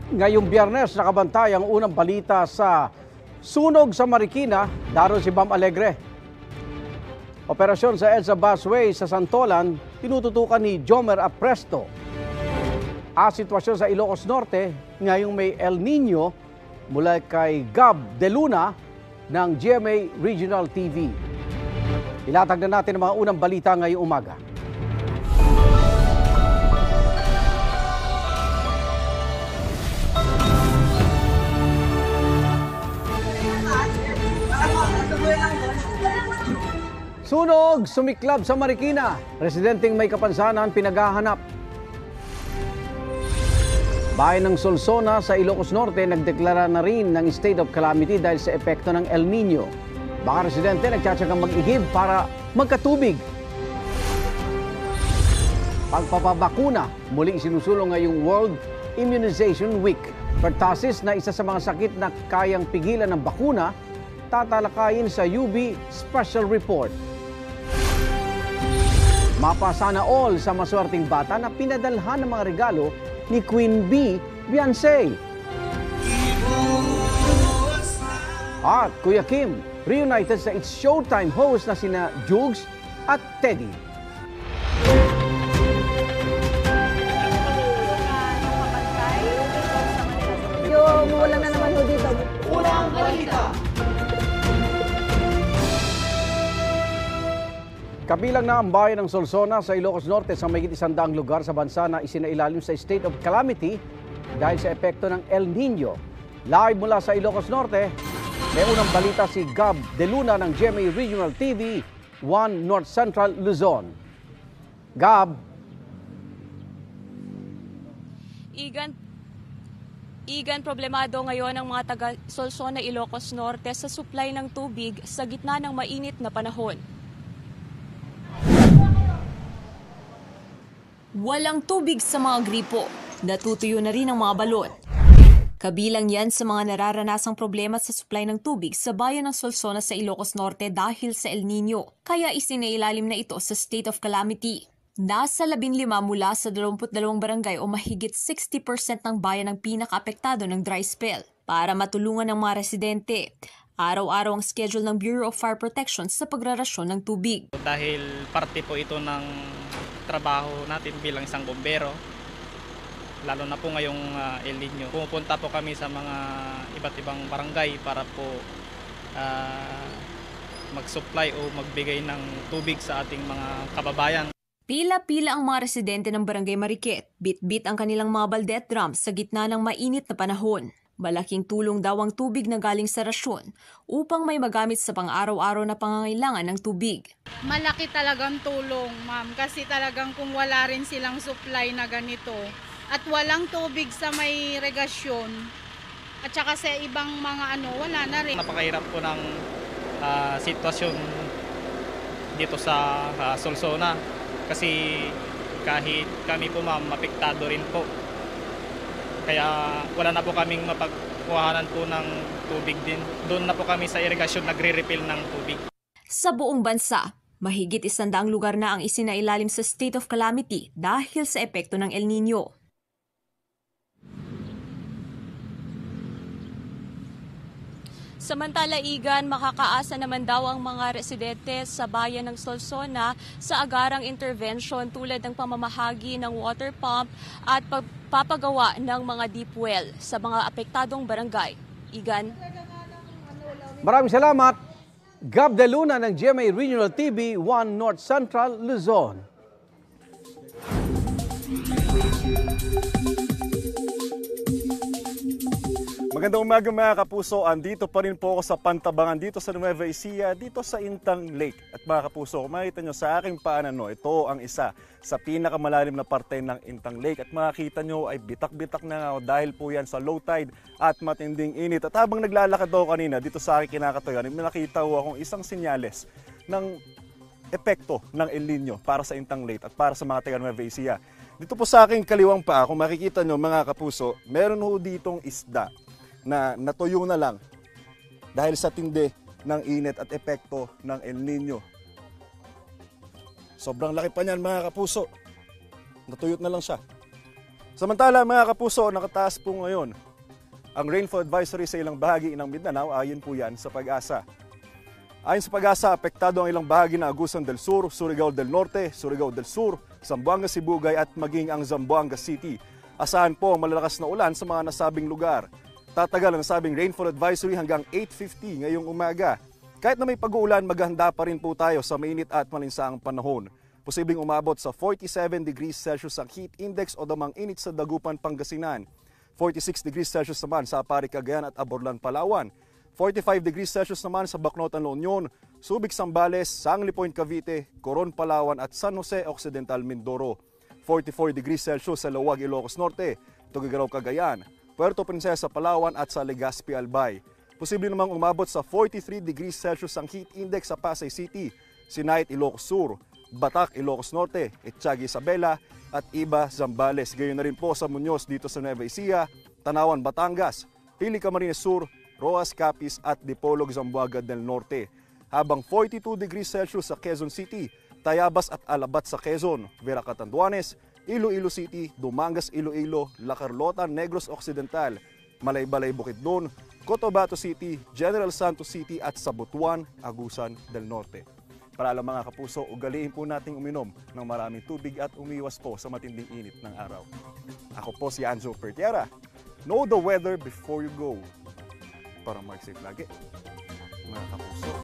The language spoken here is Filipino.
Ngayong Biyernes, nakabantay ang unang balita sa sunog sa Marikina. Daron si Bam Alegre. Operasyon sa EDSA Busway sa Santolan, tinututukan ni Jomer Apresto. Sitwasyon sa Ilocos Norte, ngayong may El Nino, mula kay Gab De Luna ng GMA Regional TV. Ilatag na natin ang mga unang balita ngayong umaga. Sunog, sumiklab sa Marikina. Residenteng may kapansanan pinaghahanap. Bayan ng Solsona sa Ilocos Norte nagdeklara na rin ng state of calamity dahil sa epekto ng El Nino. Baka residente nagtsatsagang mag-igib para magkatubig. Pagpapabakuna, muli isinusulong ngayong World Immunization Week. Pertussis na isa sa mga sakit na kayang pigilan ng bakuna, tatalakayin sa UB Special Report. Mapa sana all sa maswerteng bata na pinadalhan ng mga regalo ni Queen Bee Beyonce. At Kuya Kim, reunited sa It's Showtime host na sina Jugs at Teddy. Yung wala na naman ho dito. Unang balita. Kabilang na ang bayan ng Solsona sa Ilocos Norte sa mahigit 100 lugar sa bansa na isinailalim sa state of calamity dahil sa epekto ng El Nino. Live mula sa Ilocos Norte, may unang balita si Gab De Luna ng GMA Regional TV, 1 North Central, Luzon. Gab. Igan, problemado ngayon ang mga taga Solsona, Ilocos Norte sa supply ng tubig sa gitna ng mainit na panahon. Walang tubig sa mga gripo. Natutuyo na rin ang mga balon. Kabilang yan sa mga nararanasang problema sa supply ng tubig sa bayan ng Solsona sa Ilocos Norte dahil sa El Nino. Kaya isinailalim na ito sa state of calamity. Nasa 15 mula sa 22 barangay o mahigit 60% ng bayan ang pinaka-apektado ng dry spell. Para matulungan ng mga residente, araw-araw ang schedule ng Bureau of Fire Protection sa pagrarasyon ng tubig. Dahil parte po ito ng trabaho natin bilang isang bombero, lalo na po ngayong El Nino. Pumupunta po kami sa mga iba't ibang barangay para po mag-supply o magbigay ng tubig sa ating mga kababayan. Pila-pila ang mga residente ng Barangay Mariquet. Bit-bit ang kanilang mga balde at drums sa gitna ng mainit na panahon. Malaking tulong daw ang tubig na galing sa rasyon upang may magamit sa pang-araw-araw na pangangailangan ng tubig. Malaki talagang tulong, ma'am, kasi talagang kung wala rin silang supply na ganito at walang tubig sa may regasyon at saka sa ibang mga wala na rin. Napakahirap po ng sitwasyon dito sa Solsona kasi kahit kami po, ma'am, apektado rin po. Kaya wala na po kaming mapagkuhanan po ng tubig din. Doon na po kami sa irigasyon nagre-refill ng tubig. Sa buong bansa, mahigit 100 lugar na ang isinailalim sa state of calamity dahil sa epekto ng El Nino. Samantala, Igan, makakaasa naman daw ang mga residente sa bayan ng Solsona sa agarang intervention tulad ng pamamahagi ng water pump at pagpapagawa ng mga deep well sa mga apektadong barangay. Igan? Maraming salamat. Gab De Luna ng GMA Regional TV, 1 North Central, Luzon. Magandang umaga mga kapuso, andito pa rin po ako sa Pantabangan dito sa Nueva Ecija, dito sa Intang Lake. At mga kapuso, kung makita nyo sa aking paanan, ito ang isa sa pinakamalalim na parte ng Intang Lake. At makikita nyo ay bitak-bitak na nga dahil po yan sa low tide at matinding init. At habang naglalakad ako kanina dito sa aking kinakatuyan, may nakita ko akong isang senyales ng epekto ng El Nino para sa Intang Lake at para sa mga taga Nueva Ecija. Dito po sa aking kaliwang paa, kung makikita nyo mga kapuso, meron ho ditong isda na natuyo na lang dahil sa tindi ng init at epekto ng El Nino. Sobrang laki pa niyan mga kapuso. Natuyot na lang siya. Samantala mga kapuso, nakataas po ngayon ang rainfall advisory sa ilang bahagi ng Mindanao, ayon po yan sa Pag-asa. Ayon sa Pag-asa, apektado ang ilang bahagi ng Agusan del Sur, Surigao del Norte, Surigao del Sur, Zamboanga Sibugay at maging ang Zamboanga City. Asahan po ang malalakas na ulan sa mga nasabing lugar. Tatagal ang nasabing rainfall advisory hanggang 8:50 ngayong umaga. Kahit na may pag-uulan, maghahanda pa rin po tayo sa mainit at malinsaang panahon. Posibleng umabot sa 47 degrees Celsius ang heat index o damang init sa Dagupan, Pangasinan. 46 degrees Celsius naman sa Apari, Cagayan at Aborlan, Palawan. 45 degrees Celsius naman sa Bacnotan, La Union, Subic, Zambales, Sangli Point, Cavite, Coron, Palawan at San Jose Occidental, Mindoro. 44 degrees Celsius sa Lawag, Ilocos Norte, Tuguegarao, Cagayan, Puerto Princesa, Palawan at sa Legazpi, Albay. Posible namang umabot sa 43 degrees Celsius ang heat index sa Pasay City, Sinait, Ilocos Sur, Batac, Ilocos Norte, Etchagi, Isabela at Iba, Zambales. Gayon na rin po sa Muñoz dito sa Nueva Ecija, Tanawan, Batangas, Pili, Camarines Sur, Roas, Capiz at Dipolog, Zamboanga del Norte. Habang 42 degrees Celsius sa Quezon City, Tayabas at Alabat sa Quezon, Vera, Catanduanes, Iloilo City, Dumangas, Iloilo, La Carlota, Negros Occidental, Malaybalay, Bukidnon, Cotabato City, General Santos City at sa Butuan, Agusan del Norte. Para alam mga kapuso, ugaliin po nating uminom ng maraming tubig at umiwas po sa matinding init ng araw. Ako po si Anjo Pertiera. Know the weather before you go. Para mag-safe lagi, mga kapuso.